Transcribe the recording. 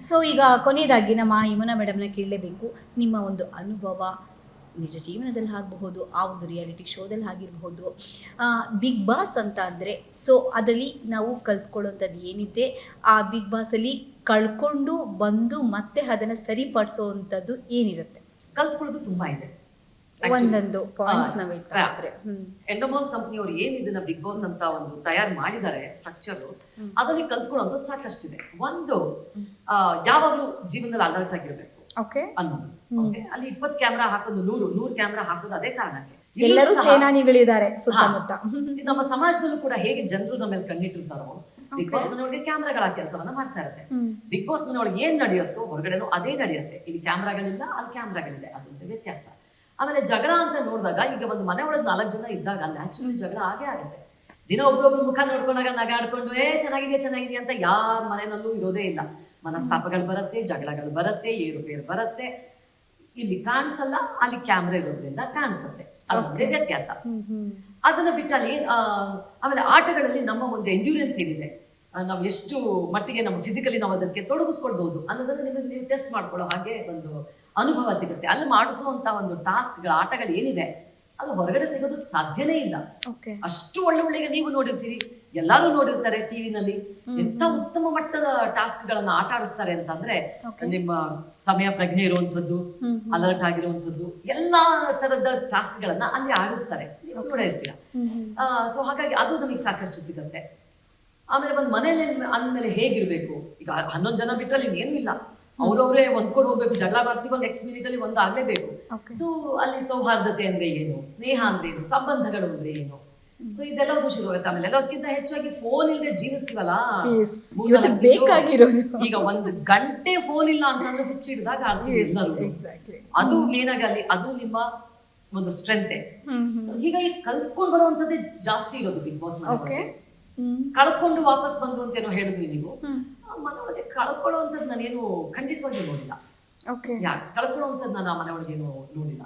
So ಈಗ ಕೊನೆಯದಾಗಿ ನಮ್ಮ ಯಮುನಾ ಮೇಡಮ್ನ ಕೇಳಲೇಬೇಕು. ನಿಮ್ಮ ಒಂದು ಅನುಭವ ನಿಜ ಜೀವನದಲ್ಲಿ ಆಗಬಹುದು, ಆ ಒಂದು ರಿಯಾಲಿಟಿ ಶೋದಲ್ಲಿ ಆಗಿರಬಹುದು. ಬಿಗ್ ಬಾಸ್ ಅಂತ ಅಂದರೆ ಸೊ ಅದರಲ್ಲಿ ನಾವು ಕಲ್ತ್ಕೊಳ್ಳೋಂಥದ್ದು ಏನಿದೆ, ಆ ಬಿಗ್ ಬಾಸಲ್ಲಿ ಕಳ್ಕೊಂಡು ಬಂದು ಮತ್ತೆ ಅದನ್ನು ಸರಿಪಡಿಸೋವಂಥದ್ದು ಏನಿರುತ್ತೆ? ಕಲ್ತ್ಕೊಳ್ಳೋದು ತುಂಬಾ ಇದೆ. ಒಂದೊಂದು ಪಾಯಿಂಟ್ಸ್ ನಾವು ಹೇಳ್ತಾ ಇದ್ರೆ ಎಂಡಮಾಲ್ ಕಂಪ್ನಿಯವರು ಏನ್ ಇದನ್ನ ಬಿಗ್ ಬಾಸ್ ಅಂತ ಒಂದು ತಯಾರು ಮಾಡಿದ್ದಾರೆ ಸ್ಟ್ರಕ್ಚರ್, ಅದರಲ್ಲಿ ಕಲ್ತ್ಕೊಳ್ಳೋದು ಸಾಕಷ್ಟಿದೆ. ಒಂದು ಯಾವಾಗಲೂ ಜೀವನದಲ್ಲಿ ಅಲರ್ಟ್ ಆಗಿರ್ಬೇಕು ಅನ್ನೋದು. ಅಲ್ಲಿ 20 ಕ್ಯಾಮ್ರಾ ಹಾಕೋದು, 100 ಕ್ಯಾಮ್ರಾ ಹಾಕೋದು ಅದೇ ಕಾರಣಕ್ಕೆ. ಎಲ್ಲರೂ ಸೇನಾನಿಗಳಿದ್ದಾರೆ ಸುತ್ತಮುತ್ತ. ನಮ್ಮ ಸಮಾಜದಲ್ಲೂ ಕೂಡ ಹೇಗೆ ಜನರು ನಮ್ಮ ಮೇಲೆ ಕಣ್ಣಿಟ್ಟಿರ್ತಾರೋ, ಬಿಗ್ ಬಾಸ್ ಮನೆಯೊಳಗೆ ಕ್ಯಾಮ್ರಾಗಳ ಕೆಲಸವನ್ನ ಮಾಡ್ತಾ ಇರುತ್ತೆ. ಬಿಗ್ ಬಾಸ್ ಮನೆಯೊಳಗೆ ಏನ್ ನಡೆಯುತ್ತೋ ಹೊರಗಡೆನೂ ಅದೇ ನಡೆಯುತ್ತೆ. ಇಲ್ಲಿ ಕ್ಯಾಮ್ರಾಗಳಿಲ್ಲ, ಅಲ್ಲಿ ಕ್ಯಾಮ್ರಾಗಳಿದೆ, ಅದೊಂದು ವ್ಯತ್ಯಾಸ. ಆಮೇಲೆ ಜಗಳ ಅಂತ ನೋಡಿದಾಗ, ಈಗ ಒಂದು ಮನೆ ಒಳಗೆ 4 ಜನ ಇದ್ದಾಗ ನ್ಯಾಚುರಲಿ ಜಗಳ ಆಗೇ ಆಗುತ್ತೆ. ದಿನ ಒಬ್ಬೊಬ್ರು ಮುಖ ನೋಡ್ಕೊಂಡಾಗ ನಗಾಡ್ಕೊಂಡು ಚೆನ್ನಾಗಿದೆ ಅಂತ ಯಾರ ಮನೆಯಲ್ಲೂ ಇರೋದೇ ಇಲ್ಲ. ಮನಸ್ತಾಪಗಳು ಬರುತ್ತೆ, ಜಗಳಗಳು ಬರುತ್ತೆ, ಏರುಪೇರು ಬರುತ್ತೆ. ಇಲ್ಲಿ ಕಾಣಿಸಲ್ಲ, ಅಲ್ಲಿ ಕ್ಯಾಮ್ರಾ ಇರೋದ್ರಿಂದ ಕಾಣಿಸುತ್ತೆ. ಅದೊಂದೇ ವ್ಯತ್ಯಾಸ. ಅದನ್ನ ಬಿಟ್ಟಲ್ಲಿ ಆಮೇಲೆ ಆಟಗಳಲ್ಲಿ ನಮ್ಮ ಒಂದು ಎಂಡ್ಯೂರೆನ್ಸ್ ಏನಿದೆ, ನಾವು ಎಷ್ಟು ಮಟ್ಟಿಗೆ ನಮ್ಮ ಫಿಸಿಕಲಿ ನಾವು ಅದಕ್ಕೆ ತೊಡಗಿಸ್ಕೊಳ್ಬಹುದು ಅನ್ನೋದನ್ನ ನಿಮಗೆ ನೀವು ಟೆಸ್ಟ್ ಮಾಡ್ಕೊಳ್ಳೋ ಹಾಗೆ ಒಂದು ಅನುಭವ ಸಿಗುತ್ತೆ. ಅಲ್ಲಿ ಮಾಡಿಸುವಂತ ಒಂದು ಟಾಸ್ಕ್ಗಳ ಆಟಗಳು ಏನಿದೆ ಅದು ಹೊರಗಡೆ ಸಿಗೋದು ಸಾಧ್ಯನೇ ಇಲ್ಲ. ಅಷ್ಟು ಒಳ್ಳೆ ನೀವು ನೋಡಿರ್ತೀರಿ, ಎಲ್ಲಾರು ನೋಡಿರ್ತಾರೆ ಟಿವಿನಲ್ಲಿ. ಎಂತ ಉತ್ತಮ ಮಟ್ಟದ ಟಾಸ್ಕ್ ಗಳನ್ನ ಆಟ ಆಡಿಸ್ತಾರೆ ಅಂತಂದ್ರೆ, ನಿಮ್ಮ ಸಮಯ ಪ್ರಜ್ಞೆ ಇರುವಂತದ್ದು, ಅಲರ್ಟ್ ಆಗಿರುವಂತದ್ದು, ಎಲ್ಲಾ ತರದ ಟಾಸ್ಕ್ ಗಳನ್ನ ಅಲ್ಲಿ ಆಡಿಸ್ತಾರೆ, ನೀವು ನೋಡಿರ್ತೀರ. ಸೊ ಹಾಗಾಗಿ ಅದು ನಮಗೆ ಸಾಕಷ್ಟು ಸಿಗತ್ತೆ. ಆಮೇಲೆ ಒಂದು ಮನೇಲಿ ಅಂದ್ಮೇಲೆ ಹೇಗಿರ್ಬೇಕು, ಈಗ 11 ಜನ ಬಿಟ್ಟರೆ ಏನಿಲ್ಲ, ಅವ್ರವ್ರೇ ಹೊಂದ್ಕೊಂಡು ಹೋಗ್ಬೇಕು. ಜಗಳ ಮಾಡ್ತೀವಿ, ನೆಕ್ಸ್ಟ್ ಮಿನಿಟ್ ಅಲ್ಲಿ ಒಂದು ಆಗ್ಲೇಬೇಕು. ಸೊ ಅಲ್ಲಿ ಸೌಹಾರ್ದತೆ ಅಂದ್ರೆ ಏನು, ಸ್ನೇಹ ಅಂದ್ರೆ ಏನು, ಸಂಬಂಧಗಳು ಅಂದ್ರೆ ಏನು, ಸೊ ಇದೆಲ್ಲವೂ ಶುರು ಆಗುತ್ತೆ. ಆಮೇಲೆ ಎಲ್ಲದಕ್ಕಿಂತ ಹೆಚ್ಚಾಗಿ ಫೋನ್ ಇಲ್ಲದೆ ಜೀವಿಸ್ತೀವಲ್ಲ, ಬೇಕಾಗಿರೋದು. ಈಗ 1 ಗಂಟೆ ಫೋನ್ ಇಲ್ಲ ಅಂತಂದ್ರೆ ಹುಚ್ಚಿಡಿದಾಗ ಎಲ್ಲರೂ. ಅದು ಮೇನ್ ಆಗಿ ಅಲ್ಲಿ ಅದು ನಿಮ್ಮ ಒಂದು ಸ್ಟ್ರೆಂತೆ. ಹೀಗಾಗಿ ಕಲ್ತ್ಕೊಂಡು ಬರುವಂತದ್ದೇ ಜಾಸ್ತಿ ಇರೋದು ಬಿಗ್ ಬಾಸ್ ಮನೆ. ಕಳ್ಕೊಂಡು ವಾಪಸ್ ಬಂದು ಅಂತೇನೋ ಹೇಳಿದ್ವಿ ನೀವು. ಮನೆಯೊಳಗೆ ಕಳ್ಕೊಳ್ಳುವಂಥದ್ದು ನಾನೇನು ಖಂಡಿತವಾಗಿ ನೋಡಿಲ್ಲ. ಯಾಕೆ ಕಳ್ಕೊಳ್ಳುವಂಥದ್ದು ನಾನು ಆ ಮನೆಯೊಳಗೇನು ನೋಡಿಲ್ಲ.